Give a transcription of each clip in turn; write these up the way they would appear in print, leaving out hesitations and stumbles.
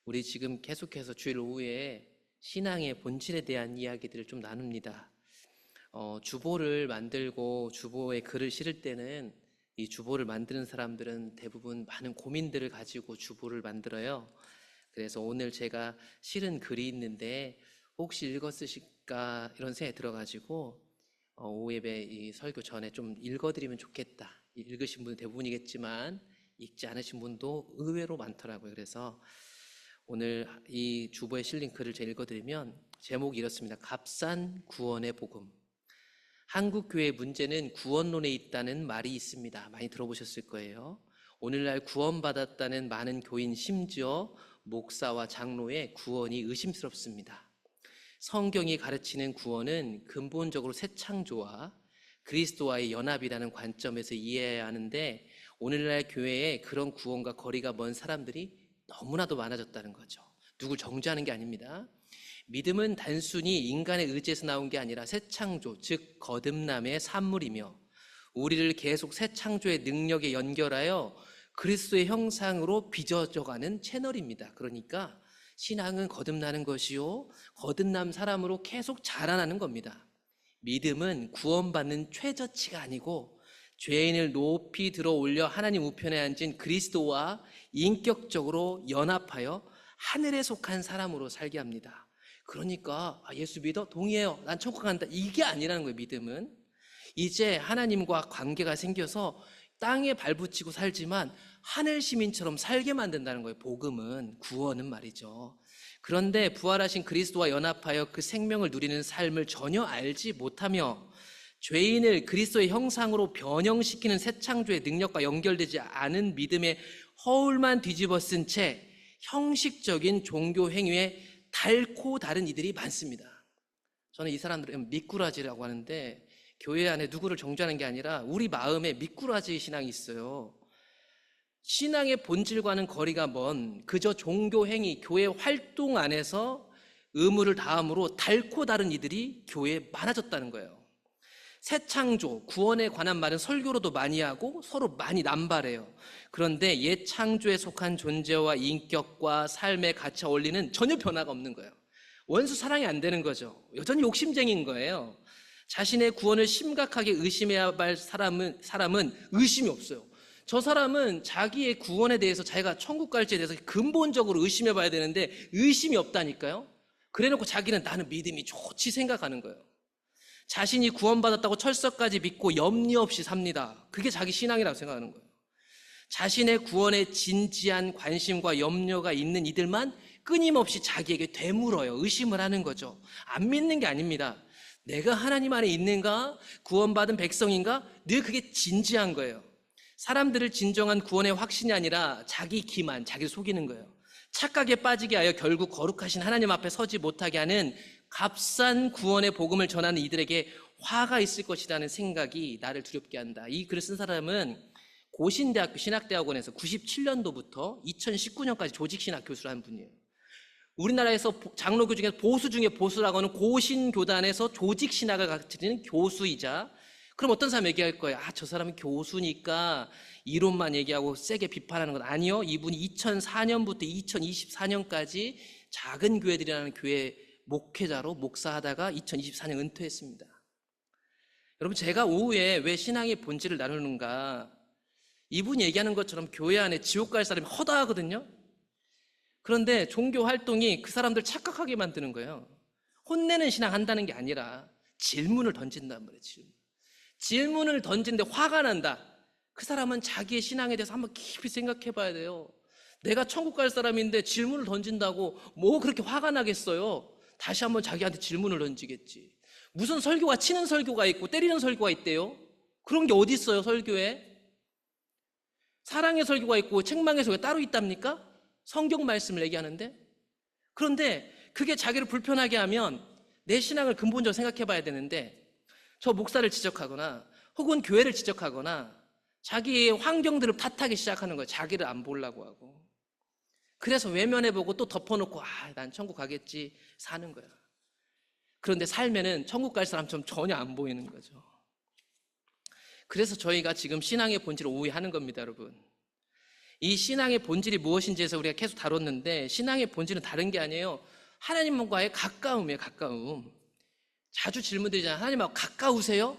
우리 지금 계속해서 주일 오후에 신앙의 본질에 대한 이야기들을 좀 나눕니다. 주보를 만들고 주보에 글을 실을 때는 이 주보를 만드는 사람들은 대부분 많은 고민들을 가지고 주보를 만들어요. 그래서 오늘 제가 실은 글이 있는데 혹시 읽었으실까 이런 생각이 들어가지고 오후 예배 이 설교 전에 좀 읽어드리면 좋겠다. 읽으신 분은 대부분이겠지만 읽지 않으신 분도 의외로 많더라고요. 그래서 오늘 이 주보에 실린 글을 제가 읽어드리면 제목이 이렇습니다. 값싼 구원의 복음. 한국 교회의 문제는 구원론에 있다는 말이 있습니다. 많이 들어보셨을 거예요. 오늘날 구원받았다는 많은 교인, 심지어 목사와 장로의 구원이 의심스럽습니다. 성경이 가르치는 구원은 근본적으로 새 창조와 그리스도와의 연합이라는 관점에서 이해해야 하는데, 오늘날 교회에 그런 구원과 거리가 먼 사람들이 너무나도 많아졌다는 거죠. 누굴 정죄하는 게 아닙니다. 믿음은 단순히 인간의 의지에서 나온 게 아니라 새 창조, 즉 거듭남의 산물이며 우리를 계속 새 창조의 능력에 연결하여 그리스도의 형상으로 빚어져가는 채널입니다. 그러니까 신앙은 거듭나는 것이요, 거듭남 사람으로 계속 자라나는 겁니다. 믿음은 구원받는 최저치가 아니고 죄인을 높이 들어 올려 하나님 우편에 앉은 그리스도와 인격적으로 연합하여 하늘에 속한 사람으로 살게 합니다. 그러니까 예수 믿어? 동의해요. 난 천국 간다. 이게 아니라는 거예요. 믿음은 이제 하나님과 관계가 생겨서 땅에 발붙이고 살지만 하늘 시민처럼 살게 만든다는 거예요. 복음은, 구원은 말이죠. 그런데 부활하신 그리스도와 연합하여 그 생명을 누리는 삶을 전혀 알지 못하며 죄인을 그리스도의 형상으로 변형시키는 새 창조의 능력과 연결되지 않은 믿음의 허울만 뒤집어 쓴 채 형식적인 종교 행위에 닳고 다른 이들이 많습니다. 저는 이 사람들은 미꾸라지라고 하는데, 교회 안에 누구를 정죄하는 게 아니라 우리 마음에 미꾸라지 신앙이 있어요. 신앙의 본질과는 거리가 먼 그저 종교 행위, 교회 활동 안에서 의무를 다함으로 닳고 다른 이들이 교회에 많아졌다는 거예요. 새 창조, 구원에 관한 말은 설교로도 많이 하고 서로 많이 남발해요. 그런데 옛 창조에 속한 존재와 인격과 삶의 가치 원리는 전혀 변화가 없는 거예요. 원수 사랑이 안 되는 거죠. 여전히 욕심쟁이인 거예요. 자신의 구원을 심각하게 의심해야 할 사람은 의심이 없어요. 저 사람은 자기의 구원에 대해서, 자기가 천국 갈지에 대해서 근본적으로 의심해 봐야 되는데 의심이 없다니까요. 그래놓고 자기는 나는 믿음이 좋지 생각하는 거예요. 자신이 구원받았다고 철석까지 믿고 염려 없이 삽니다. 그게 자기 신앙이라고 생각하는 거예요. 자신의 구원에 진지한 관심과 염려가 있는 이들만 끊임없이 자기에게 되물어요. 의심을 하는 거죠. 안 믿는 게 아닙니다. 내가 하나님 안에 있는가? 구원받은 백성인가? 늘 그게 진지한 거예요. 사람들을 진정한 구원의 확신이 아니라 자기 기만, 자기를 속이는 거예요. 착각에 빠지게 하여 결국 거룩하신 하나님 앞에 서지 못하게 하는 값싼 구원의 복음을 전하는 이들에게 화가 있을 것이라는 생각이 나를 두렵게 한다. 이 글을 쓴 사람은 고신대학교 신학대학원에서 97년도부터 2019년까지 조직신학 교수를 한 분이에요. 우리나라에서 장로교 중에 보수 중에 보수라고 하는 고신교단에서 조직신학을 가르치는 교수이자, 그럼 어떤 사람 얘기할 거예요? 저 사람은 교수니까 이론만 얘기하고 세게 비판하는 건 아니요. 이분이 2004년부터 2024년까지 작은 교회들이라는 교회 목회자로 목사하다가 2024년 은퇴했습니다. 여러분, 제가 오후에 왜 신앙의 본질을 나누는가? 이분이 얘기하는 것처럼 교회 안에 지옥 갈 사람이 허다하거든요. 그런데 종교 활동이 그 사람들 착각하게 만드는 거예요. 혼내는 신앙 한다는 게 아니라 질문을 던진단 말이에요. 질문을 던지는데 화가 난다. 그 사람은 자기의 신앙에 대해서 한번 깊이 생각해 봐야 돼요. 내가 천국 갈 사람인데 질문을 던진다고 뭐 그렇게 화가 나겠어요? 다시 한번 자기한테 질문을 던지겠지. 무슨 설교가 치는 설교가 있고 때리는 설교가 있대요? 그런 게 어디 있어요, 설교에? 사랑의 설교가 있고 책망의 설교가 따로 있답니까? 성경 말씀을 얘기하는데. 그런데 그게 자기를 불편하게 하면 내 신앙을 근본적으로 생각해 봐야 되는데, 저 목사를 지적하거나 혹은 교회를 지적하거나 자기의 환경들을 탓하기 시작하는 거예요. 자기를 안 보려고 하고. 그래서 외면해보고 또 덮어놓고 난 천국 가겠지 사는 거야. 그런데 살면은 천국 갈 사람처럼 전혀 안 보이는 거죠. 그래서 저희가 지금 신앙의 본질을 오해하는 겁니다, 여러분. 이 신앙의 본질이 무엇인지에서 우리가 계속 다뤘는데, 신앙의 본질은 다른 게 아니에요. 하나님과의 가까움이에요. 가까움. 자주 질문드리잖아요. 하나님하고 가까우세요?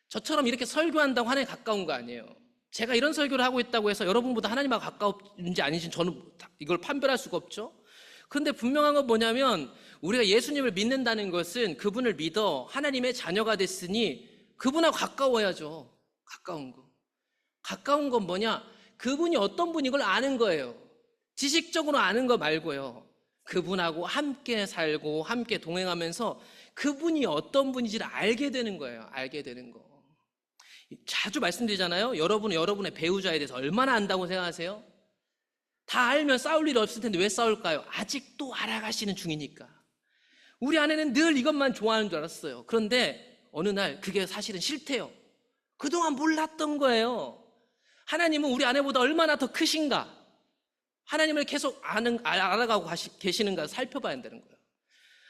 저처럼 이렇게 설교한다고 하나님 가까운 거 아니에요. 제가 이런 설교를 하고 있다고 해서 여러분보다 하나님하고 가까운지 아닌지 저는 이걸 판별할 수가 없죠. 그런데 분명한 건 뭐냐면, 우리가 예수님을 믿는다는 것은 그분을 믿어 하나님의 자녀가 됐으니 그분하고 가까워야죠. 가까운 건 뭐냐? 그분이 어떤 분인 걸 아는 거예요. 지식적으로 아는 거 말고요. 그분하고 함께 살고 함께 동행하면서 그분이 어떤 분인지를 알게 되는 거예요. 알게 되는 거. 자주 말씀드리잖아요. 여러분은 여러분의 배우자에 대해서 얼마나 안다고 생각하세요? 다 알면 싸울 일 없을 텐데 왜 싸울까요? 아직도 알아가시는 중이니까. 우리 아내는 늘 이것만 좋아하는 줄 알았어요. 그런데 어느 날 그게 사실은 싫대요. 그동안 몰랐던 거예요. 하나님은 우리 아내보다 얼마나 더 크신가? 하나님을 계속 알아가고 계시는가 살펴봐야 한다는 거예요.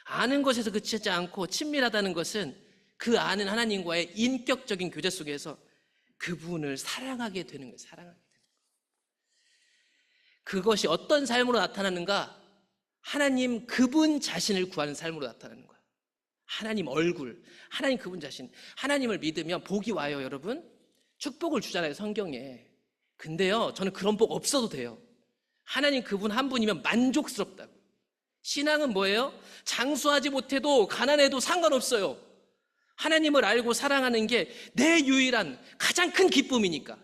아는 것에서 그치지 않고 친밀하다는 것은 그 아는 하나님과의 인격적인 교제 속에서 그분을 사랑하게 되는 거예요. 사랑하게 되는 거예요. 그것이 어떤 삶으로 나타나는가? 하나님 그분 자신을 구하는 삶으로 나타나는 거예요. 하나님 얼굴, 하나님 그분 자신. 하나님을 믿으면 복이 와요, 여러분. 축복을 주잖아요, 성경에. 근데요, 저는 그런 복 없어도 돼요. 하나님 그분 한 분이면 만족스럽다고. 신앙은 뭐예요? 장수하지 못해도 가난해도 상관없어요. 하나님을 알고 사랑하는 게 내 유일한 가장 큰 기쁨이니까.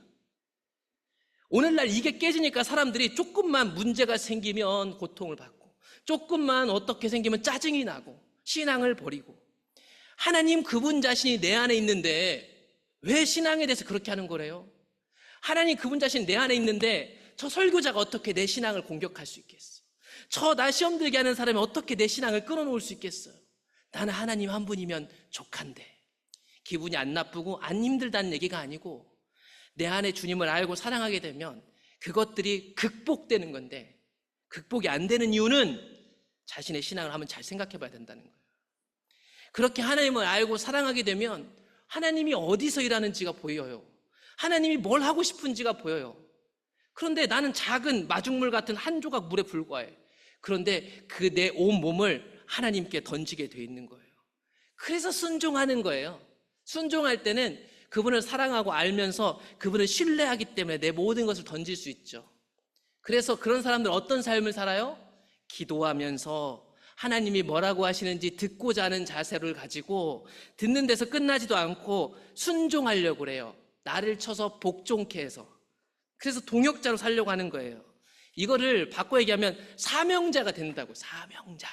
오늘날 이게 깨지니까 사람들이 조금만 문제가 생기면 고통을 받고, 조금만 어떻게 생기면 짜증이 나고 신앙을 버리고. 하나님 그분 자신이 내 안에 있는데 왜 신앙에 대해서 그렇게 하는 거래요? 하나님 그분 자신이 내 안에 있는데 저 설교자가 어떻게 내 신앙을 공격할 수 있겠어? 저 나 시험 들게 하는 사람이 어떻게 내 신앙을 끌어놓을 수 있겠어요? 나는 하나님 한 분이면 족한데. 기분이 안 나쁘고 안 힘들다는 얘기가 아니고, 내 안에 주님을 알고 사랑하게 되면 그것들이 극복되는 건데, 극복이 안 되는 이유는 자신의 신앙을 한번 잘 생각해 봐야 된다는 거예요. 그렇게 하나님을 알고 사랑하게 되면 하나님이 어디서 일하는지가 보여요. 하나님이 뭘 하고 싶은지가 보여요. 그런데 나는 작은 마중물 같은 한 조각 물에 불과해. 그런데 그 내 온 몸을 하나님께 던지게 돼 있는 거예요. 그래서 순종하는 거예요. 순종할 때는 그분을 사랑하고 알면서 그분을 신뢰하기 때문에 내 모든 것을 던질 수 있죠. 그래서 그런 사람들 어떤 삶을 살아요? 기도하면서 하나님이 뭐라고 하시는지 듣고자 하는 자세를 가지고 듣는 데서 끝나지도 않고 순종하려고 그래요. 나를 쳐서 복종케 해서. 그래서 동역자로 살려고 하는 거예요. 이거를 바꿔 얘기하면 사명자가 된다고. 사명자.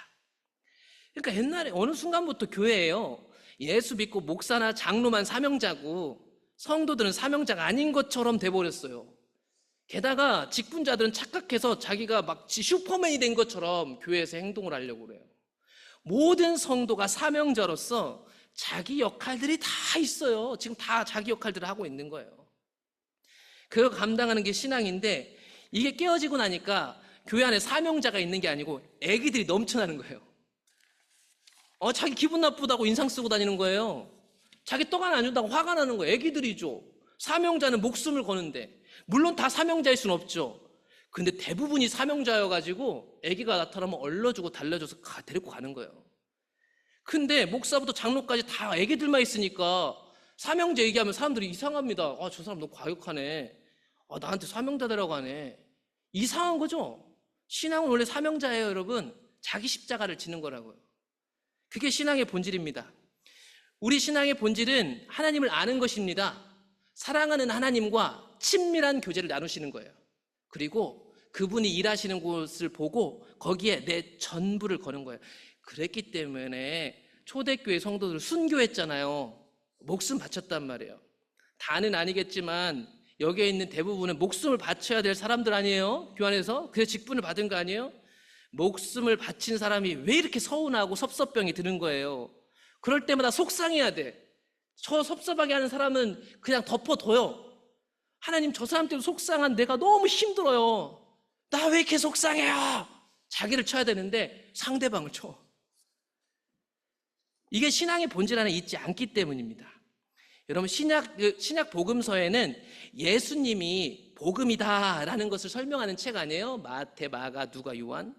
그러니까 옛날에 어느 순간부터 교회예요, 예수 믿고 목사나 장로만 사명자고 성도들은 사명자가 아닌 것처럼 돼버렸어요. 게다가 직분자들은 착각해서 자기가 막 슈퍼맨이 된 것처럼 교회에서 행동을 하려고 그래요. 모든 성도가 사명자로서 자기 역할들이 다 있어요. 지금 다 자기 역할들을 하고 있는 거예요. 그걸 감당하는 게 신앙인데, 이게 깨어지고 나니까 교회 안에 사명자가 있는 게 아니고 애기들이 넘쳐나는 거예요. 자기 기분 나쁘다고 인상 쓰고 다니는 거예요. 자기 떡 하나 안 준다고 화가 나는 거예요. 애기들이죠. 사명자는 목숨을 거는데, 물론 다 사명자일 수는 없죠. 근데 대부분이 사명자여가지고 애기가 나타나면 얼러주고 달래줘서 데리고 가는 거예요. 근데 목사부터 장로까지 다 애기들만 있으니까 사명자 얘기하면 사람들이 이상합니다. 저 사람 너무 과격하네. 나한테 사명자라고 하네. 이상한 거죠. 신앙은 원래 사명자예요, 여러분. 자기 십자가를 지는 거라고요. 그게 신앙의 본질입니다. 우리 신앙의 본질은 하나님을 아는 것입니다. 사랑하는 하나님과 친밀한 교제를 나누시는 거예요. 그리고 그분이 일하시는 곳을 보고 거기에 내 전부를 거는 거예요. 그랬기 때문에 초대교회 성도들 순교했잖아요. 목숨 바쳤단 말이에요. 다는 아니겠지만 여기에 있는 대부분은 목숨을 바쳐야 될 사람들 아니에요? 교환해서? 그래서 직분을 받은 거 아니에요? 목숨을 바친 사람이 왜 이렇게 서운하고 섭섭병이 드는 거예요? 그럴 때마다 속상해야 돼. 저 섭섭하게 하는 사람은 그냥 덮어둬요. 하나님, 저 사람 때문에 속상한 내가 너무 힘들어요. 나 왜 이렇게 속상해요? 자기를 쳐야 되는데 상대방을 쳐. 이게 신앙의 본질 안에 있지 않기 때문입니다. 여러분, 신약 복음서에는 예수님이 복음이다라는 것을 설명하는 책 아니에요? 마태, 마가, 누가, 요한.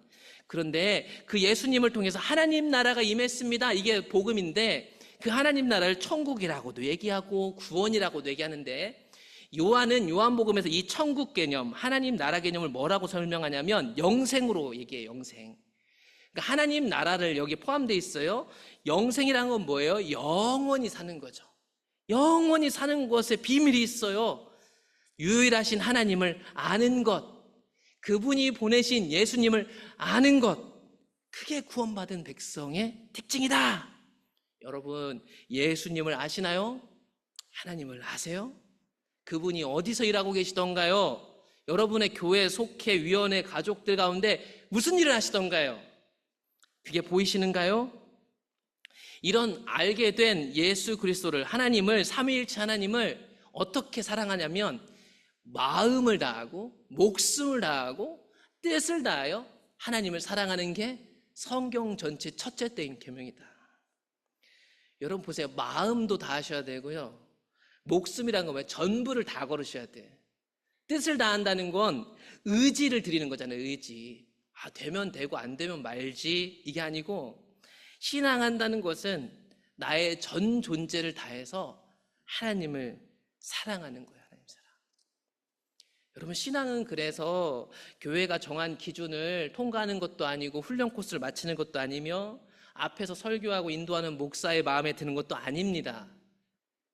그런데 그 예수님을 통해서 하나님 나라가 임했습니다. 이게 복음인데 그 하나님 나라를 천국이라고도 얘기하고 구원이라고도 얘기하는데 요한은 요한복음에서 이 천국 개념, 하나님 나라 개념을 뭐라고 설명하냐면 영생으로 얘기해요. 영생. 그러니까 하나님 나라를 여기 포함되어 있어요. 영생이라는 건 뭐예요? 영원히 사는 거죠. 영원히 사는 것에 비밀이 있어요. 유일하신 하나님을 아는 것, 그분이 보내신 예수님을 아는 것, 그게 구원받은 백성의 특징이다. 여러분, 예수님을 아시나요? 하나님을 아세요? 그분이 어디서 일하고 계시던가요? 여러분의 교회, 속회, 위원회, 가족들 가운데 무슨 일을 하시던가요? 그게 보이시는가요? 이런 알게 된 예수 그리스도를, 하나님을, 삼위일체 하나님을 어떻게 사랑하냐면 마음을 다하고 목숨을 다하고 뜻을 다하여 하나님을 사랑하는 게 성경 전체 첫째 때인 계명이다. 여러분 보세요. 마음도 다하셔야 되고요. 목숨이란 건 왜? 전부를 다 걸으셔야 돼. 뜻을 다한다는 건 의지를 드리는 거잖아요. 의지. 되면 되고 안 되면 말지, 이게 아니고 신앙한다는 것은 나의 전 존재를 다해서 하나님을 사랑하는 거예요. 하나님 사랑. 여러분, 신앙은 그래서 교회가 정한 기준을 통과하는 것도 아니고 훈련 코스를 마치는 것도 아니며 앞에서 설교하고 인도하는 목사의 마음에 드는 것도 아닙니다.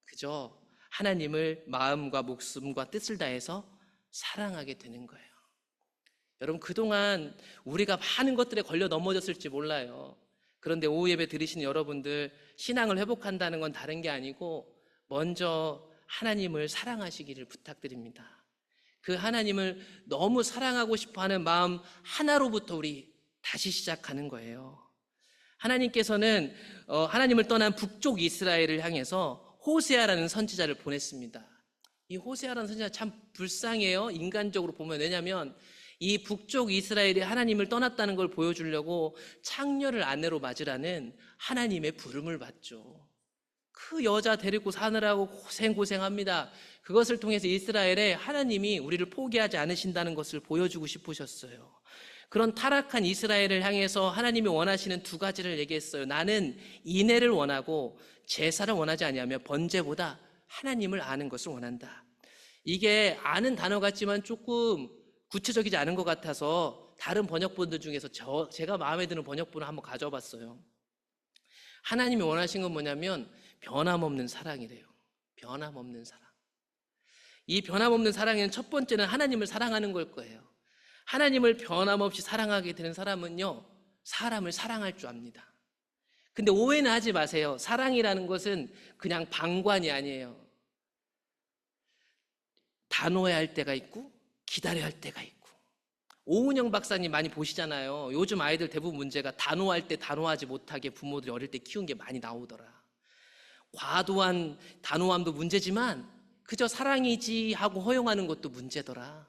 그저 하나님을 마음과 목숨과 뜻을 다해서 사랑하게 되는 거예요. 여러분, 그동안 우리가 많은 것들에 걸려 넘어졌을지 몰라요. 그런데 오후 예배 들으시는 여러분들, 신앙을 회복한다는 건 다른 게 아니고 먼저 하나님을 사랑하시기를 부탁드립니다. 그 하나님을 너무 사랑하고 싶어하는 마음 하나로부터 우리 다시 시작하는 거예요. 하나님께서는 하나님을 떠난 북쪽 이스라엘을 향해서 호세아라는 선지자를 보냈습니다. 이 호세아라는 선지자 참 불쌍해요. 인간적으로 보면. 왜냐하면 이 북쪽 이스라엘이 하나님을 떠났다는 걸 보여주려고 창녀를 아내로 맞으라는 하나님의 부름을 받죠. 그 여자 데리고 사느라고 고생합니다. 그것을 통해서 이스라엘에 하나님이 우리를 포기하지 않으신다는 것을 보여주고 싶으셨어요. 그런 타락한 이스라엘을 향해서 하나님이 원하시는 두 가지를 얘기했어요. 나는 인애를 원하고 제사를 원하지 아니하며 번제보다 하나님을 아는 것을 원한다. 이게 아는 단어 같지만 조금 구체적이지 않은 것 같아서 다른 번역본들 중에서 제가 마음에 드는 번역본을 한번 가져와 봤어요. 하나님이 원하신 건 뭐냐면 변함없는 사랑이래요. 변함없는 사랑. 이 변함없는 사랑에는 첫 번째는 하나님을 사랑하는 걸 거예요. 하나님을 변함없이 사랑하게 되는 사람은요, 사람을 사랑할 줄 압니다. 근데 오해는 하지 마세요. 사랑이라는 것은 그냥 방관이 아니에요. 단호해야 할 때가 있고 기다려야 할 때가 있고. 오은영 박사님 많이 보시잖아요. 요즘 아이들 대부분 문제가 단호할 때 단호하지 못하게 부모들이 어릴 때 키운 게 많이 나오더라. 과도한 단호함도 문제지만 그저 사랑이지 하고 허용하는 것도 문제더라.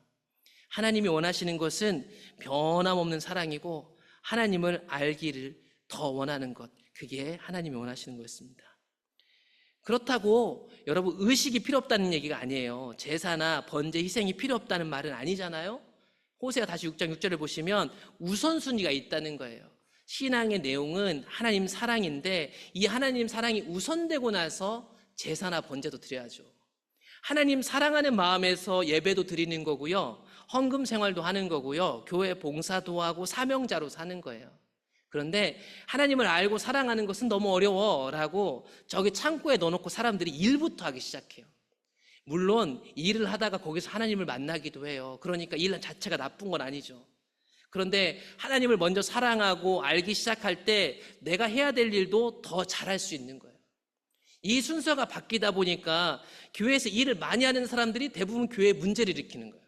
하나님이 원하시는 것은 변함없는 사랑이고 하나님을 알기를 더 원하는 것, 그게 하나님이 원하시는 거였습니다. 그렇다고 여러분 의식이 필요 없다는 얘기가 아니에요. 제사나 번제 희생이 필요 없다는 말은 아니잖아요. 호세아 다시 6장 6절을 보시면 우선순위가 있다는 거예요. 신앙의 내용은 하나님 사랑인데 이 하나님 사랑이 우선되고 나서 제사나 번제도 드려야죠. 하나님 사랑하는 마음에서 예배도 드리는 거고요, 헌금 생활도 하는 거고요, 교회 봉사도 하고 사명자로 사는 거예요. 그런데 하나님을 알고 사랑하는 것은 너무 어려워라고 저기 창고에 넣어놓고 사람들이 일부터 하기 시작해요. 물론 일을 하다가 거기서 하나님을 만나기도 해요. 그러니까 일 자체가 나쁜 건 아니죠. 그런데 하나님을 먼저 사랑하고 알기 시작할 때 내가 해야 될 일도 더 잘할 수 있는 거예요. 이 순서가 바뀌다 보니까 교회에서 일을 많이 하는 사람들이 대부분 교회에 문제를 일으키는 거예요.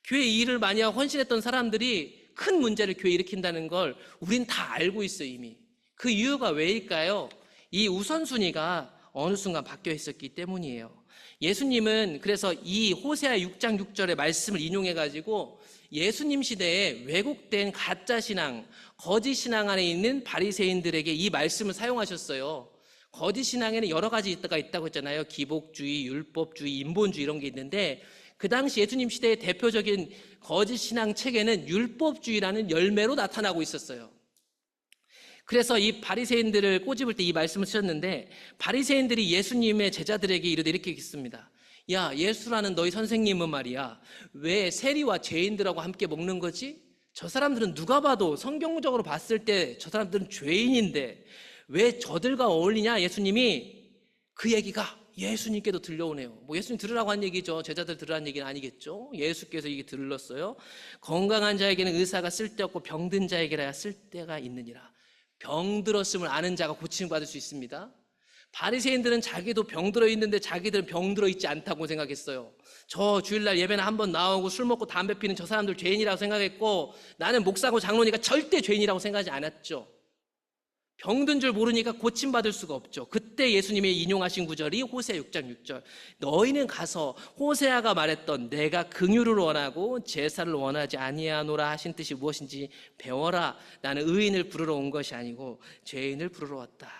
교회 일을 많이 하고 헌신했던 사람들이 큰 문제를 교회에 일으킨다는 걸 우린 다 알고 있어요. 이미. 그 이유가 왜일까요? 이 우선순위가 어느 순간 바뀌어 있었기 때문이에요. 예수님은 그래서 이 호세아 6장 6절의 말씀을 인용해가지고 예수님 시대에 왜곡된 가짜신앙, 거짓신앙 안에 있는 바리새인들에게 이 말씀을 사용하셨어요. 거짓신앙에는 여러 가지 있다고 했잖아요. 기복주의, 율법주의, 인본주의 이런 게 있는데 그 당시 예수님 시대의 대표적인 거짓 신앙 체계는 율법주의라는 열매로 나타나고 있었어요. 그래서 이 바리새인들을 꼬집을 때 이 말씀을 쓰셨는데, 바리새인들이 예수님의 제자들에게 이렇게 했습니다. 야, 예수라는 너희 선생님은 말이야, 왜 세리와 죄인들하고 함께 먹는 거지? 저 사람들은 누가 봐도 성경적으로 봤을 때 저 사람들은 죄인인데 왜 저들과 어울리냐? 예수님이 그 얘기가 예수님께도 들려오네요. 뭐 예수님 들으라고 한 얘기죠. 제자들 들으라는 얘기는 아니겠죠. 예수께서 이게 들렀어요. 건강한 자에게는 의사가 쓸데없고 병든 자에게라야 쓸데가 있느니라. 병들었음을 아는 자가 고침을 받을 수 있습니다. 바리새인들은 자기도 병들어 있는데 자기들은 병들어 있지 않다고 생각했어요. 저 주일날 예배나 한번 나오고 술 먹고 담배 피는 저 사람들 죄인이라고 생각했고, 나는 목사고 장로니까 절대 죄인이라고 생각하지 않았죠. 병든 줄 모르니까 고침받을 수가 없죠. 그때 예수님이 인용하신 구절이 호세아 6장 6절. 너희는 가서 호세아가 말했던 내가 긍휼을 원하고 제사를 원하지 아니하노라 하신 뜻이 무엇인지 배워라. 나는 의인을 부르러 온 것이 아니고 죄인을 부르러 왔다.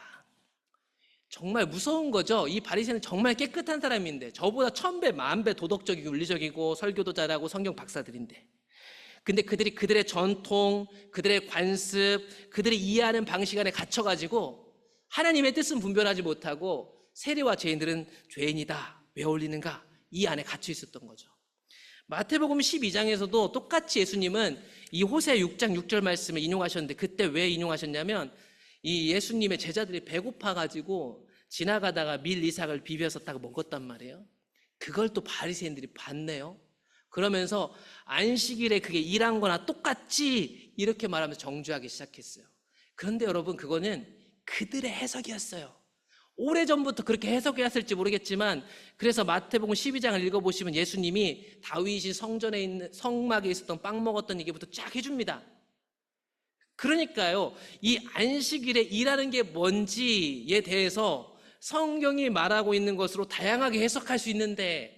정말 무서운 거죠. 이 바리새인은 정말 깨끗한 사람인데, 저보다 1000배, 10,000배 도덕적이고 윤리적이고 설교도 잘하고 성경 박사들인데, 근데 그들이 그들의 전통, 그들의 관습, 그들이 이해하는 방식 안에 갇혀가지고 하나님의 뜻은 분별하지 못하고 세리와 죄인들은 죄인이다, 왜 어울리는가, 이 안에 갇혀 있었던 거죠. 마태복음 12장에서도 똑같이 예수님은 이 호세아 6장 6절 말씀을 인용하셨는데, 그때 왜 인용하셨냐면 이 예수님의 제자들이 배고파가지고 지나가다가 밀 이삭을 비벼서 딱 먹었단 말이에요. 그걸 또 바리새인들이 봤네요. 그러면서 안식일에 그게 일한 거나 똑같지 이렇게 말하면서 정죄하기 시작했어요. 그런데 여러분, 그거는 그들의 해석이었어요. 오래전부터 그렇게 해석했을지 모르겠지만, 그래서 마태복음 12장을 읽어보시면 예수님이 다윗이 성전에 있는 성막에 있었던 빵 먹었던 얘기부터 쫙 해줍니다. 그러니까요, 이 안식일에 일하는 게 뭔지에 대해서 성경이 말하고 있는 것으로 다양하게 해석할 수 있는데,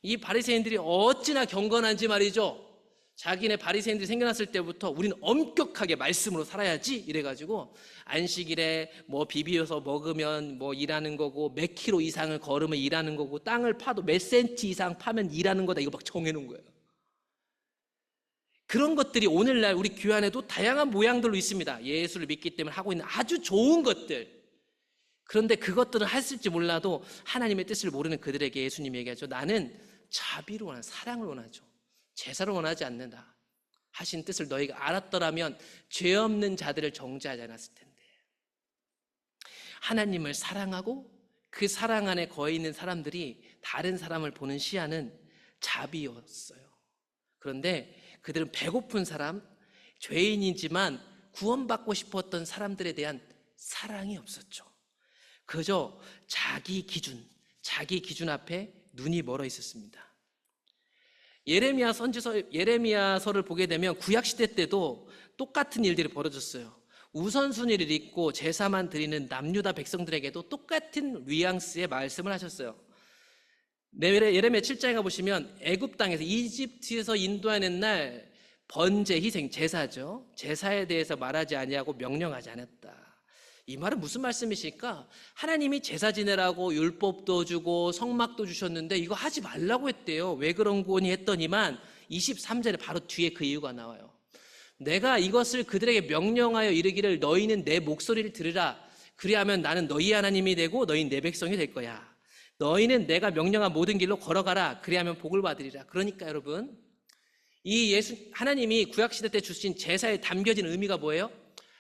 이 바리새인들이 어찌나 경건한지 말이죠. 자기네 바리새인들이 생겨났을 때부터 우리는 엄격하게 말씀으로 살아야지 이래가지고 안식일에 뭐 비비어서 먹으면 뭐 일하는 거고, 몇 킬로 이상을 걸으면 일하는 거고, 땅을 파도 몇 센치 이상 파면 일하는 거다, 이거 막 정해놓은 거예요. 그런 것들이 오늘날 우리 교회 안에도 다양한 모양들로 있습니다. 예수를 믿기 때문에 하고 있는 아주 좋은 것들. 그런데 그것들은 했을지 몰라도 하나님의 뜻을 모르는 그들에게 예수님이 얘기하죠. 나는 자비를 원하는, 사랑을 원하죠. 제사를 원하지 않는다 하신 뜻을 너희가 알았더라면 죄 없는 자들을 정죄하지 않았을 텐데. 하나님을 사랑하고 그 사랑 안에 거해 있는 사람들이 다른 사람을 보는 시야는 자비였어요. 그런데 그들은 배고픈 사람, 죄인이지만 구원받고 싶었던 사람들에 대한 사랑이 없었죠. 그저 자기 기준 앞에 눈이 멀어 있었습니다. 예레미야서를 보게 되면 구약 시대 때도 똑같은 일들이 벌어졌어요. 우선순위를 잇고 제사만 드리는 남유다 백성들에게도 똑같은 뉘앙스의 말씀을 하셨어요. 예레미야 7장에 가보시면 애굽 땅에서, 이집트에서 인도하는 날 번제, 희생, 제사죠. 제사에 대해서 말하지 아니하고 명령하지 않았다. 이 말은 무슨 말씀이실까? 하나님이 제사 지내라고 율법도 주고 성막도 주셨는데 이거 하지 말라고 했대요. 왜 그런 거니 했더니만 23절에 바로 뒤에 그 이유가 나와요. 내가 이것을 그들에게 명령하여 이르기를 너희는 내 목소리를 들으라. 그리하면 나는 너희 하나님이 되고 너희는 내 백성이 될 거야. 너희는 내가 명령한 모든 길로 걸어가라. 그리하면 복을 받으리라. 그러니까 여러분, 하나님이 구약시대 때 주신 제사에 담겨진 의미가 뭐예요?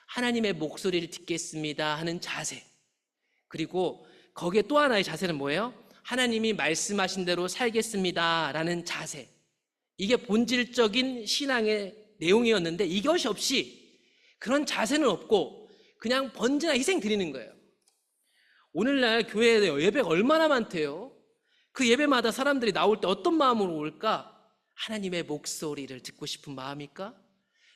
하나님의 목소리를 듣겠습니다 하는 자세. 그리고 거기에 또 하나의 자세는 뭐예요? 하나님이 말씀하신 대로 살겠습니다 라는 자세. 이게 본질적인 신앙의 내용이었는데, 이것이 없이, 그런 자세는 없고 그냥 번제나 희생 드리는 거예요. 오늘날 교회에 예배가 얼마나 많대요. 그 예배마다 사람들이 나올 때 어떤 마음으로 올까? 하나님의 목소리를 듣고 싶은 마음일까?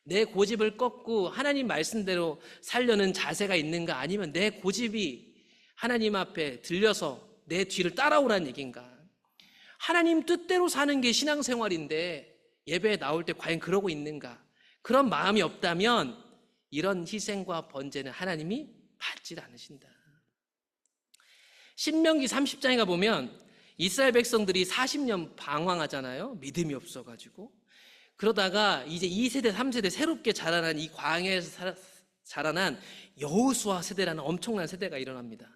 내 고집을 꺾고 하나님 말씀대로 살려는 자세가 있는가? 아니면 내 고집이 하나님 앞에 들려서 내 뒤를 따라오라는 얘기인가? 하나님 뜻대로 사는 게 신앙생활인데 예배에 나올 때 과연 그러고 있는가? 그런 마음이 없다면 이런 희생과 번제는 하나님이 받지 않으신다. 신명기 30장에 가보면 이스라엘 백성들이 40년 방황하잖아요. 믿음이 없어가지고. 그러다가 이제 2세대, 3세대 새롭게 자라난 이 광야에서 자라난 여호수아 세대라는 엄청난 세대가 일어납니다.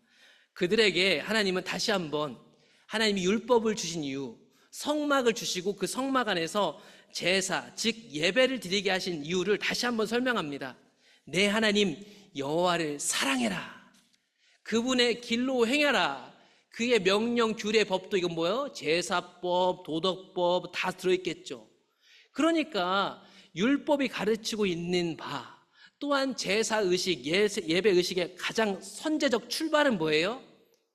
그들에게 하나님은 다시 한번 하나님이 율법을 주신 이유, 성막을 주시고 그 성막 안에서 제사, 즉 예배를 드리게 하신 이유를 다시 한번 설명합니다. 내 하나님 여호와를 사랑해라. 그분의 길로 행하라. 그의 명령, 규례, 법도 이건 뭐예요? 제사법, 도덕법 다 들어있겠죠. 그러니까 율법이 가르치고 있는 바, 또한 제사의식, 예배의식의 가장 선제적 출발은 뭐예요?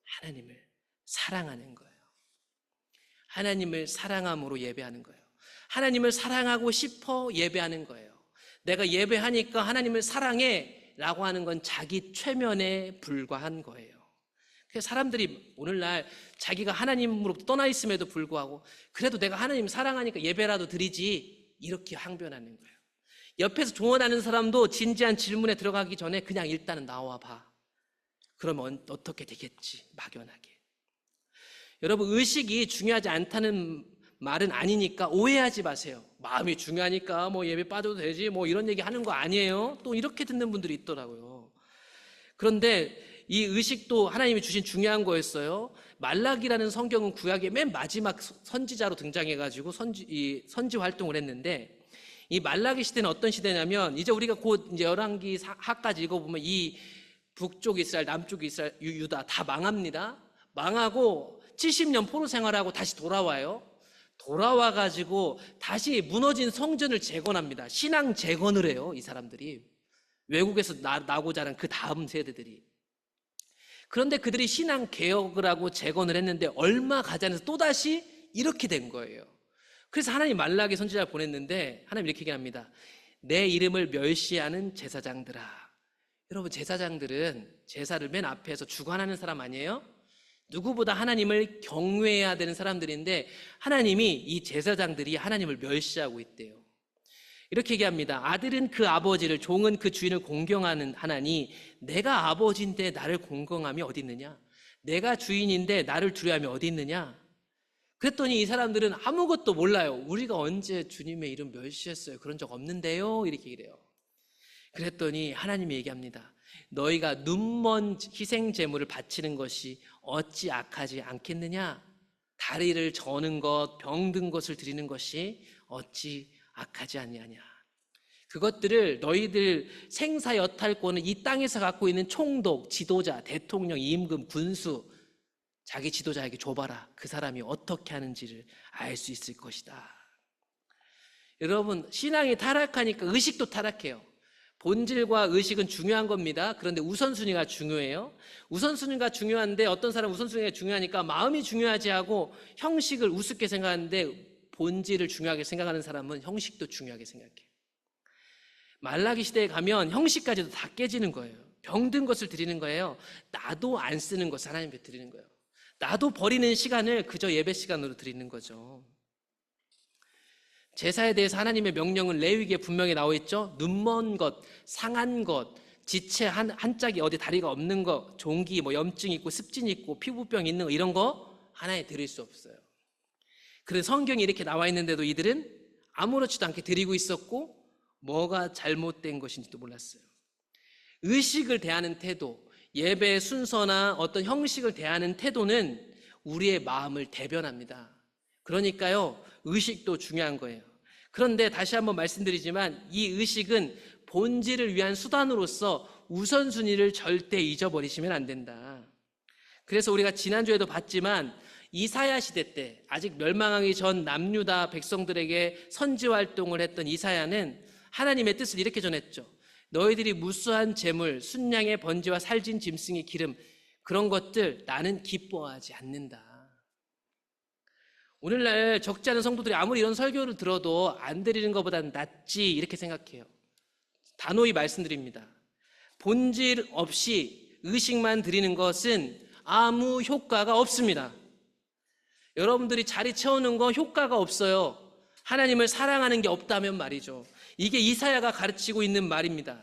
하나님을 사랑하는 거예요. 하나님을 사랑함으로 예배하는 거예요. 하나님을 사랑하고 싶어 예배하는 거예요. 내가 예배하니까 하나님을 사랑해 라고 하는 건 자기 최면에 불과한 거예요. 그래서 사람들이 오늘날 자기가 하나님으로부터 떠나 있음에도 불구하고 그래도 내가 하나님 사랑하니까 예배라도 드리지 이렇게 항변하는 거예요. 옆에서 조언하는 사람도 진지한 질문에 들어가기 전에 그냥 일단은 나와 봐. 그러면 어떻게 되겠지? 막연하게. 여러분, 의식이 중요하지 않다는 말은 아니니까 오해하지 마세요. 마음이 중요하니까 뭐 예배 빠져도 되지 뭐 이런 얘기 하는 거 아니에요. 또 이렇게 듣는 분들이 있더라고요. 그런데 이 의식도 하나님이 주신 중요한 거였어요. 말라기라는 성경은 구약의 맨 마지막 선지자로 등장해가지고 선지 활동을 했는데, 이 말라기 시대는 어떤 시대냐면 이제 우리가 곧 이제 열왕기 하까지 읽어보면 이 북쪽 이스라엘, 남쪽 이스라엘, 유다 다 망합니다. 망하고 70년 포로 생활하고 다시 돌아와요. 돌아와가지고 다시 무너진 성전을 재건합니다. 신앙 재건을 해요, 이 사람들이. 외국에서 나고 자란 그 다음 세대들이. 그런데 그들이 신앙 개혁을 하고 재건을 했는데 얼마 가지 않아서 또다시 이렇게 된 거예요. 그래서 하나님 말라기 선지자를 보냈는데 하나님 이렇게 얘기합니다. 내 이름을 멸시하는 제사장들아. 여러분, 제사장들은 제사를 맨 앞에서 주관하는 사람 아니에요? 누구보다 하나님을 경외해야 되는 사람들인데 하나님이 이 제사장들이 하나님을 멸시하고 있대요. 이렇게 얘기합니다. 아들은 그 아버지를, 종은 그 주인을 공경하는 하나니 내가 아버지인데 나를 공경함이 어디 있느냐? 내가 주인인데 나를 두려움이 어디 있느냐? 그랬더니 이 사람들은 아무것도 몰라요. 우리가 언제 주님의 이름 멸시했어요? 그런 적 없는데요? 이렇게 얘기해요. 그랬더니 하나님이 얘기합니다. 너희가 눈먼 희생 제물을 바치는 것이 어찌 악하지 않겠느냐? 다리를 저는 것, 병든 것을 드리는 것이 어찌 악하지 아니하냐? 그것들을 너희들 생사 여탈권을 이 땅에서 갖고 있는 총독, 지도자, 대통령, 임금, 군수, 자기 지도자에게 줘봐라. 그 사람이 어떻게 하는지를 알 수 있을 것이다. 여러분, 신앙이 타락하니까 의식도 타락해요. 본질과 의식은 중요한 겁니다. 그런데 우선순위가 중요해요. 우선순위가 중요한데 어떤 사람은 우선순위가 중요하니까 마음이 중요하지 하고 형식을 우습게 생각하는데 본질을 중요하게 생각하는 사람은 형식도 중요하게 생각해요. 말라기 시대에 가면 형식까지도 다 깨지는 거예요. 병든 것을 드리는 거예요. 나도 안 쓰는 것을 하나님께 드리는 거예요. 나도 버리는 시간을 그저 예배 시간으로 드리는 거죠. 제사에 대해서 하나님의 명령은 레위기에 분명히 나와 있죠. 눈먼 것, 상한 것, 지체 한 짝이 어디 다리가 없는 거, 종기, 염증 있고 습진 있고 피부병 있는 거, 이런 거 하나에 드릴 수 없어요. 그래서 성경이 이렇게 나와 있는데도 이들은 아무렇지도 않게 드리고 있었고 뭐가 잘못된 것인지도 몰랐어요. 의식을 대하는 태도, 예배의 순서나 어떤 형식을 대하는 태도는 우리의 마음을 대변합니다. 그러니까요, 의식도 중요한 거예요. 그런데 다시 한번 말씀드리지만 이 의식은 본질을 위한 수단으로서 우선순위를 절대 잊어버리시면 안 된다. 그래서 우리가 지난주에도 봤지만 이사야 시대 때 아직 멸망하기 전 남유다 백성들에게 선지 활동을 했던 이사야는 하나님의 뜻을 이렇게 전했죠. 너희들이 무수한 재물, 순양의 번제와 살진 짐승의 기름, 그런 것들 나는 기뻐하지 않는다. 오늘날 적지 않은 성도들이 아무리 이런 설교를 들어도 안 드리는 것보다는 낫지 이렇게 생각해요. 단호히 말씀드립니다. 본질 없이 의식만 드리는 것은 아무 효과가 없습니다. 여러분들이 자리 채우는 거 효과가 없어요. 하나님을 사랑하는 게 없다면 말이죠. 이게 이사야가 가르치고 있는 말입니다.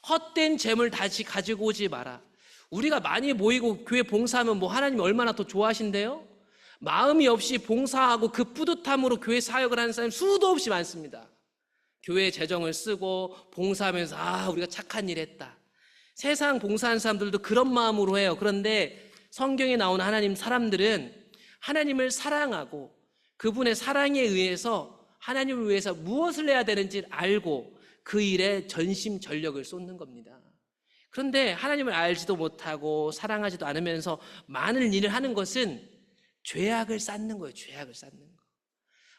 헛된 재물 다시 가지고 오지 마라. 우리가 많이 모이고 교회 봉사하면 하나님이 얼마나 더 좋아하신대요? 마음이 없이 봉사하고 그 뿌듯함으로 교회 사역을 하는 사람이 수도 없이 많습니다. 교회 재정을 쓰고 봉사하면서 우리가 착한 일 했다. 세상 봉사하는 사람들도 그런 마음으로 해요. 그런데 성경에 나오는 하나님 사람들은 하나님을 사랑하고 그분의 사랑에 의해서 하나님을 위해서 무엇을 해야 되는지 알고 그 일에 전심전력을 쏟는 겁니다. 그런데 하나님을 알지도 못하고 사랑하지도 않으면서 많은 일을 하는 것은 죄악을 쌓는 거예요. 죄악을 쌓는 거.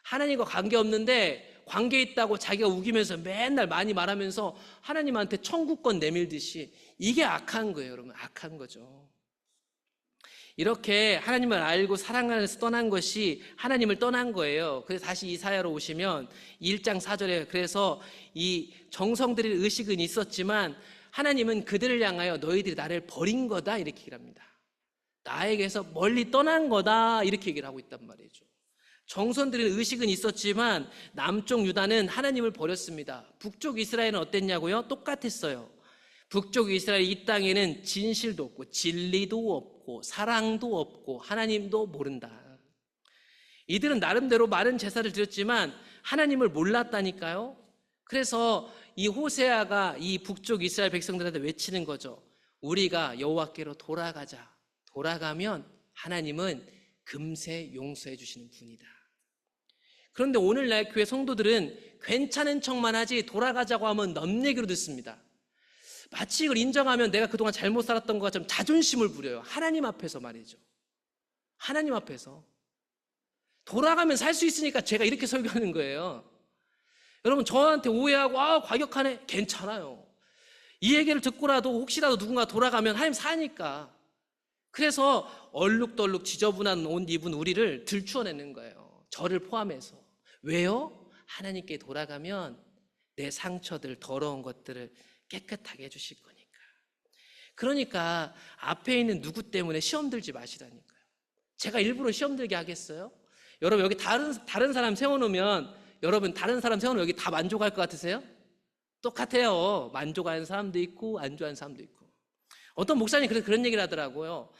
하나님과 관계없는데 관계 있다고 자기가 우기면서 맨날 많이 말하면서 하나님한테 청구권 내밀듯이 이게 악한 거예요. 여러분, 악한 거죠. 이렇게 하나님을 알고 사랑하면서 떠난 것이 하나님을 떠난 거예요. 그래서 다시 이사야로 오시면 1장 4절에 그래서 이 정성들의 의식은 있었지만 하나님은 그들을 향하여 너희들이 나를 버린 거다 이렇게 얘기를 합니다. 나에게서 멀리 떠난 거다 이렇게 얘기를 하고 있단 말이죠. 정성들의 의식은 있었지만 남쪽 유다는 하나님을 버렸습니다. 북쪽 이스라엘은 어땠냐고요? 똑같았어요. 북쪽 이스라엘 이 땅에는 진실도 없고 진리도 없고 사랑도 없고 하나님도 모른다. 이들은 나름대로 많은 제사를 드렸지만 하나님을 몰랐다니까요. 그래서 이 호세아가 이 북쪽 이스라엘 백성들한테 외치는 거죠. 우리가 여호와께로 돌아가자. 돌아가면 하나님은 금세 용서해 주시는 분이다. 그런데 오늘날 교회 성도들은 괜찮은 척만 하지 돌아가자고 하면 넘 얘기로 듣습니다. 마치 이걸 인정하면 내가 그동안 잘못 살았던 것처럼 자존심을 부려요. 하나님 앞에서 말이죠. 하나님 앞에서. 돌아가면 살 수 있으니까 제가 이렇게 설교하는 거예요. 여러분 저한테 오해하고 과격하네. 괜찮아요. 이 얘기를 듣고라도 혹시라도 누군가 돌아가면 하나님 사니까. 그래서 얼룩덜룩 지저분한 옷 입은 우리를 들추어내는 거예요. 저를 포함해서. 왜요? 하나님께 돌아가면 내 상처들, 더러운 것들을 깨끗하게 해주실 거니까. 그러니까 앞에 있는 누구 때문에 시험 들지 마시라니까요. 제가 일부러 시험 들게 하겠어요? 여러분 여기 다른 사람 세워놓으면 여러분 다른 사람 세워놓으면 여기 다 만족할 것 같으세요? 똑같아요. 만족하는 사람도 있고 안 좋아하는 사람도 있고. 어떤 목사님이 그런 얘기를 하더라고요.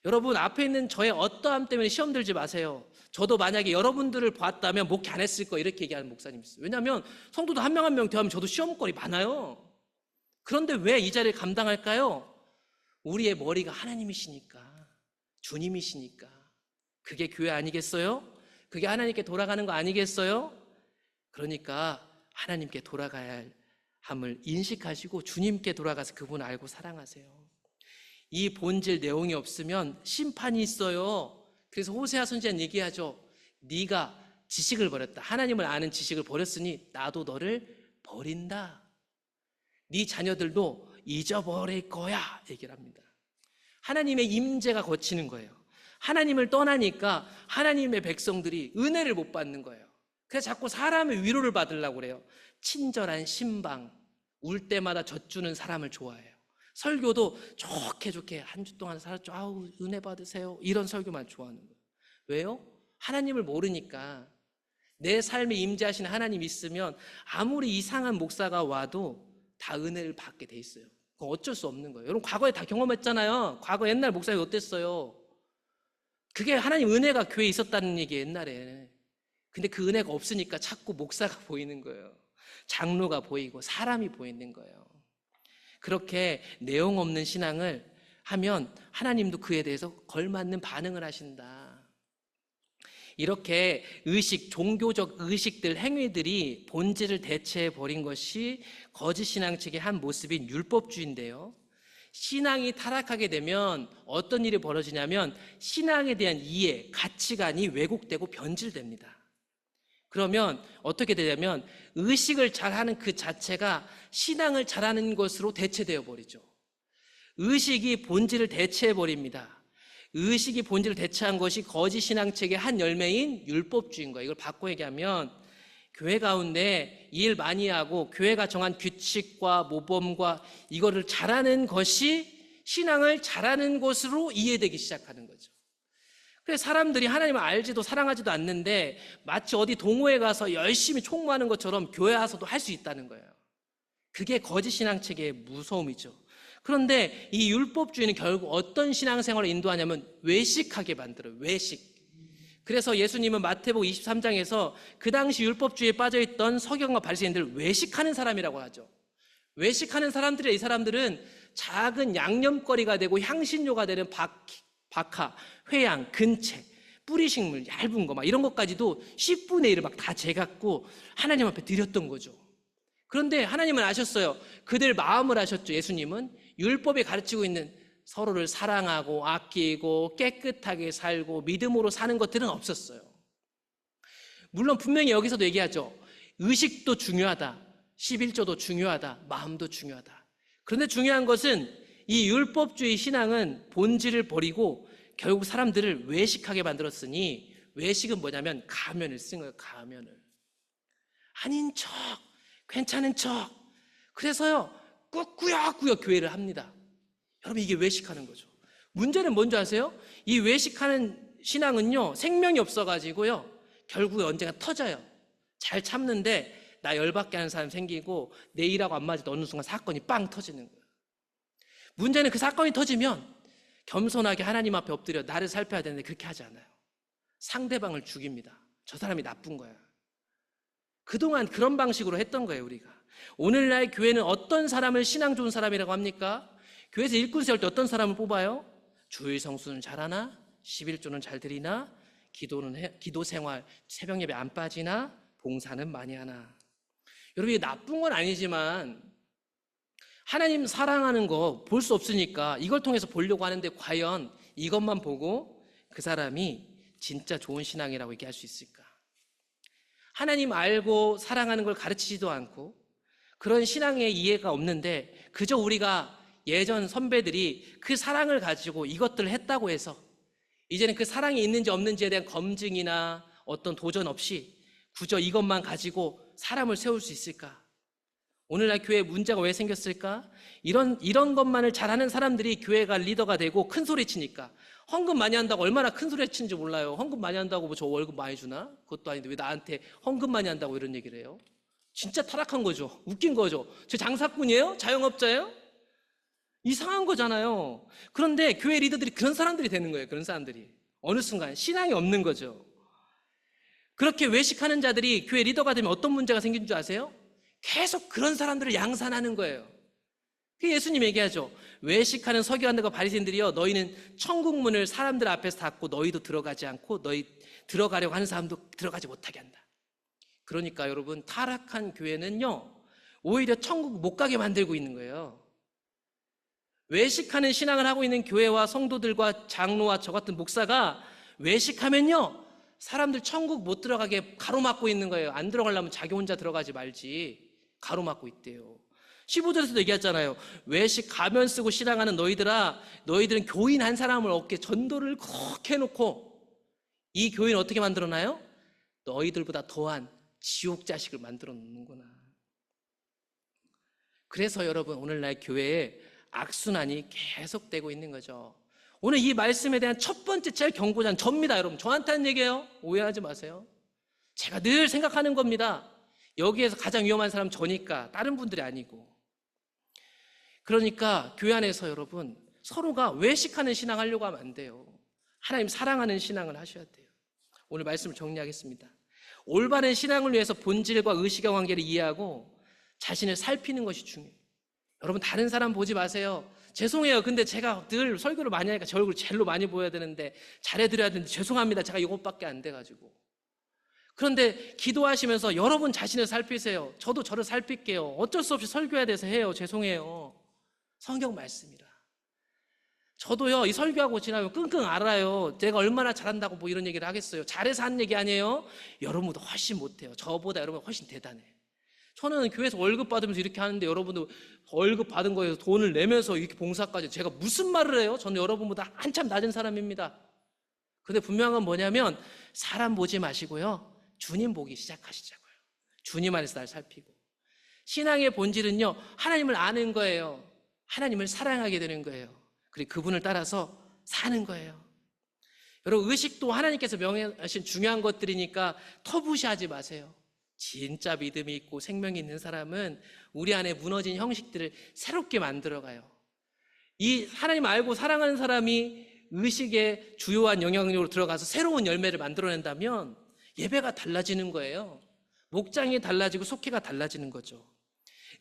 여러분 앞에 있는 저의 어떠함 때문에 시험 들지 마세요. 저도 만약에 여러분들을 봤다면 목회 안 했을 거예요. 이렇게 얘기하는 목사님이 있어요. 왜냐하면 성도도 한 명 한 명 대하면 저도 시험거리 많아요. 그런데 왜 이 자리를 감당할까요? 우리의 머리가 하나님이시니까, 주님이시니까. 그게 교회 아니겠어요? 그게 하나님께 돌아가는 거 아니겠어요? 그러니까 하나님께 돌아가야 함을 인식하시고 주님께 돌아가서 그분을 알고 사랑하세요. 이 본질 내용이 없으면 심판이 있어요. 그래서 호세아 선지자는 얘기하죠. 네가 지식을 버렸다. 하나님을 아는 지식을 버렸으니 나도 너를 버린다. 네 자녀들도 잊어버릴 거야 얘기를 합니다. 하나님의 임재가 거치는 거예요. 하나님을 떠나니까 하나님의 백성들이 은혜를 못 받는 거예요. 그래서 자꾸 사람의 위로를 받으려고 그래요. 친절한 신방, 울 때마다 젖주는 사람을 좋아해요. 설교도 좋게 한 주 동안 살았죠. 은혜 받으세요. 이런 설교만 좋아하는 거예요. 왜요? 하나님을 모르니까. 내 삶에 임재하시는 하나님 있으면 아무리 이상한 목사가 와도 다 은혜를 받게 돼 있어요. 그건 어쩔 수 없는 거예요. 여러분 과거에 다 경험했잖아요. 과거 옛날 목사님 어땠어요? 그게 하나님 은혜가 교회에 있었다는 얘기예요. 옛날에. 근데 그 은혜가 없으니까 자꾸 목사가 보이는 거예요. 장로가 보이고 사람이 보이는 거예요. 그렇게 내용 없는 신앙을 하면 하나님도 그에 대해서 걸맞는 반응을 하신다. 이렇게 종교적 의식들, 행위들이 본질을 대체해버린 것이 거짓 신앙책의 한 모습인 율법주의인데요. 신앙이 타락하게 되면 어떤 일이 벌어지냐면 신앙에 대한 이해, 가치관이 왜곡되고 변질됩니다. 그러면 어떻게 되냐면 의식을 잘하는 그 자체가 신앙을 잘하는 것으로 대체되어 버리죠. 의식이 본질을 대체해버립니다. 의식이 본질을 대체한 것이 거짓 신앙책의 한 열매인 율법주의인 거예요. 이걸 바꿔 얘기하면 교회 가운데 일 많이 하고 교회가 정한 규칙과 모범과 이거를 잘하는 것이 신앙을 잘하는 것으로 이해되기 시작하는 거죠. 그래서 사람들이 하나님을 알지도 사랑하지도 않는데 마치 어디 동호회 가서 열심히 총무하는 것처럼 교회 와서도 할 수 있다는 거예요. 그게 거짓 신앙책의 무서움이죠. 그런데 이 율법주의는 결국 어떤 신앙생활을 인도하냐면 외식하게 만들어요. 외식. 그래서 예수님은 마태복음 23장에서 그 당시 율법주의에 빠져있던 서기관과 바리새인들을 외식하는 사람이라고 하죠. 외식하는 사람들이, 이 사람들은 작은 양념거리가 되고 향신료가 되는 박하, 회양, 근채, 뿌리식물, 얇은 거 막 이런 것까지도 10분의 1을 막 다 재갖고 하나님 앞에 드렸던 거죠. 그런데 하나님은 아셨어요. 그들 마음을 아셨죠. 예수님은 율법에 가르치고 있는 서로를 사랑하고 아끼고 깨끗하게 살고 믿음으로 사는 것들은 없었어요. 물론 분명히 여기서도 얘기하죠. 의식도 중요하다, 11조도 중요하다, 마음도 중요하다. 그런데 중요한 것은 이 율법주의 신앙은 본질을 버리고 결국 사람들을 외식하게 만들었으니, 외식은 뭐냐면 가면을 쓴 거예요. 가면을. 아닌 척, 괜찮은 척. 그래서요 꾸역꾸역 교회를 합니다. 여러분, 이게 외식하는 거죠. 문제는 뭔지 아세요? 이 외식하는 신앙은요 생명이 없어가지고요 결국에 언젠가 터져요. 잘 참는데 나 열받게 하는 사람 생기고 내 일하고 안 맞을 때 어느 순간 사건이 빵 터지는 거예요. 문제는 그 사건이 터지면 겸손하게 하나님 앞에 엎드려 나를 살펴야 되는데 그렇게 하지 않아요. 상대방을 죽입니다. 저 사람이 나쁜 거야. 그동안 그런 방식으로 했던 거예요. 우리가 오늘날 교회는 어떤 사람을 신앙 좋은 사람이라고 합니까? 교회에서 일꾼 세울 때 어떤 사람을 뽑아요? 주일 성수는 잘하나? 11조는 잘 드리나? 기도 생활, 새벽 예배 안 빠지나? 봉사는 많이 하나? 여러분, 이게 나쁜 건 아니지만 하나님 사랑하는 거 볼 수 없으니까 이걸 통해서 보려고 하는데, 과연 이것만 보고 그 사람이 진짜 좋은 신앙이라고 얘기할 수 있을까? 하나님 알고 사랑하는 걸 가르치지도 않고 그런 신앙의 이해가 없는데, 그저 우리가 예전 선배들이 그 사랑을 가지고 이것들을 했다고 해서 이제는 그 사랑이 있는지 없는지에 대한 검증이나 어떤 도전 없이 그저 이것만 가지고 사람을 세울 수 있을까? 오늘날 교회에 문제가 왜 생겼을까? 이런 것만을 잘하는 사람들이 교회가 리더가 되고 큰 소리 치니까. 헌금 많이 한다고 얼마나 큰 소리 치는지 몰라요. 헌금 많이 한다고 뭐 저 월급 많이 주나? 그것도 아닌데 왜 나한테 헌금 많이 한다고 이런 얘기를 해요? 진짜 타락한 거죠. 웃긴 거죠. 저 장사꾼이에요? 자영업자예요? 이상한 거잖아요. 그런데 교회 리더들이 그런 사람들이 되는 거예요. 그런 사람들이 어느 순간 신앙이 없는 거죠. 그렇게 외식하는 자들이 교회 리더가 되면 어떤 문제가 생긴 줄 아세요? 계속 그런 사람들을 양산하는 거예요. 그 예수님 얘기하죠. 외식하는 서기관들과 바리새인들이요, 너희는 천국 문을 사람들 앞에서 닫고 너희도 들어가지 않고 너희 들어가려고 하는 사람도 들어가지 못하게 한다. 그러니까 여러분, 타락한 교회는요 오히려 천국 못 가게 만들고 있는 거예요. 외식하는 신앙을 하고 있는 교회와 성도들과 장로와 저 같은 목사가 외식하면요 사람들 천국 못 들어가게 가로막고 있는 거예요. 안 들어가려면 자기 혼자 들어가지 말지 가로막고 있대요. 15절에서도 얘기했잖아요. 외식 가면 쓰고 신앙하는 너희들아, 너희들은 교인 한 사람을 얻게 전도를 그렇게 해놓고 이 교인 어떻게 만들어놔요? 너희들보다 더한 지옥 자식을 만들어 놓는구나. 그래서 여러분, 오늘날 교회에 악순환이 계속되고 있는 거죠. 오늘 이 말씀에 대한 첫 번째 제일 경고자는 접니다. 여러분, 저한테 하는 얘기예요. 오해하지 마세요. 제가 늘 생각하는 겁니다. 여기에서 가장 위험한 사람은 저니까, 다른 분들이 아니고. 그러니까 교회 안에서 여러분 서로가 외식하는 신앙 하려고 하면 안 돼요. 하나님 사랑하는 신앙을 하셔야 돼요. 오늘 말씀을 정리하겠습니다. 올바른 신앙을 위해서 본질과 의식의 관계를 이해하고 자신을 살피는 것이 중요해요. 여러분, 다른 사람 보지 마세요. 죄송해요. 근데 제가 늘 설교를 많이 하니까 제 얼굴 제일로 많이 보여야 되는데, 잘해드려야 되는데 죄송합니다. 제가 이것밖에 안 돼가지고. 그런데 기도하시면서 여러분 자신을 살피세요. 저도 저를 살필게요. 어쩔 수 없이 설교해야 돼서 해요. 죄송해요. 성경 말씀이라. 저도요 이 설교하고 지나면 끙끙 앓아요. 내가 얼마나 잘한다고 뭐 이런 얘기를 하겠어요. 잘해서 하는 얘기 아니에요. 여러분도 훨씬 못해요. 저보다 여러분 훨씬 대단해. 저는 교회에서 월급 받으면서 이렇게 하는데 여러분도 월급 받은 거에서 돈을 내면서 이렇게 봉사까지, 제가 무슨 말을 해요? 저는 여러분보다 한참 낮은 사람입니다. 근데 분명한 건 뭐냐면, 사람 보지 마시고요 주님 보기 시작하시자고요. 주님 안에서 날 살피고. 신앙의 본질은요 하나님을 아는 거예요. 하나님을 사랑하게 되는 거예요. 그리고 그분을 따라서 사는 거예요. 여러분, 의식도 하나님께서 명하신 중요한 것들이니까 터부시하지 마세요. 진짜 믿음이 있고 생명이 있는 사람은 우리 안에 무너진 형식들을 새롭게 만들어가요. 이 하나님 알고 사랑하는 사람이 의식의 주요한 영향력으로 들어가서 새로운 열매를 만들어낸다면 예배가 달라지는 거예요. 목장이 달라지고 속회가 달라지는 거죠.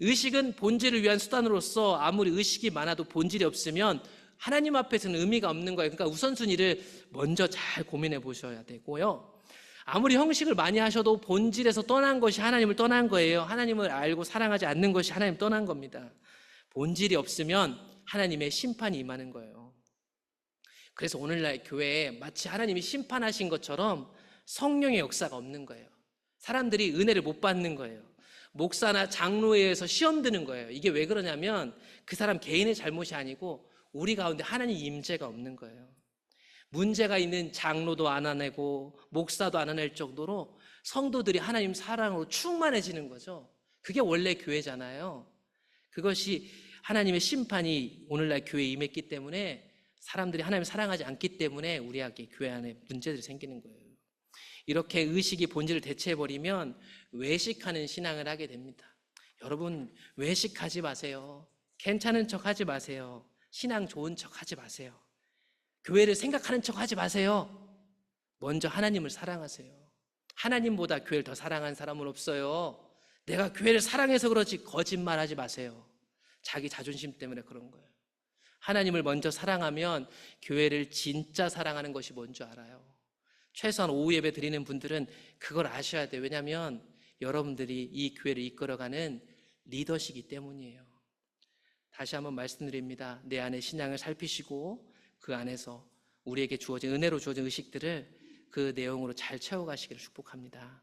의식은 본질을 위한 수단으로서 아무리 의식이 많아도 본질이 없으면 하나님 앞에서는 의미가 없는 거예요. 그러니까 우선순위를 먼저 잘 고민해 보셔야 되고요. 아무리 형식을 많이 하셔도 본질에서 떠난 것이 하나님을 떠난 거예요. 하나님을 알고 사랑하지 않는 것이 하나님 떠난 겁니다. 본질이 없으면 하나님의 심판이 임하는 거예요. 그래서 오늘날 교회에 마치 하나님이 심판하신 것처럼 성령의 역사가 없는 거예요. 사람들이 은혜를 못 받는 거예요. 목사나 장로에 의해서 시험 드는 거예요. 이게 왜 그러냐면 그 사람 개인의 잘못이 아니고 우리 가운데 하나님 임재가 없는 거예요. 문제가 있는 장로도 안 안내고 목사도 안 안낼 정도로 성도들이 하나님 사랑으로 충만해지는 거죠. 그게 원래 교회잖아요. 그것이 하나님의 심판이 오늘날 교회에 임했기 때문에 사람들이 하나님을 사랑하지 않기 때문에 우리에게 교회 안에 문제들이 생기는 거예요. 이렇게 의식이 본질을 대체해버리면 외식하는 신앙을 하게 됩니다. 여러분, 외식하지 마세요. 괜찮은 척 하지 마세요. 신앙 좋은 척 하지 마세요. 교회를 생각하는 척 하지 마세요. 먼저 하나님을 사랑하세요. 하나님보다 교회를 더 사랑하는 사람은 없어요. 내가 교회를 사랑해서 그렇지 거짓말하지 마세요. 자기 자존심 때문에 그런 거예요. 하나님을 먼저 사랑하면 교회를 진짜 사랑하는 것이 뭔지 알아요. 최소한 오후 예배 드리는 분들은 그걸 아셔야 돼요. 왜냐하면 여러분들이 이 교회를 이끌어가는 리더시기 때문이에요. 다시 한번 말씀드립니다. 내 안에 신앙을 살피시고 그 안에서 우리에게 주어진 은혜로 주어진 의식들을 그 내용으로 잘 채워가시기를 축복합니다.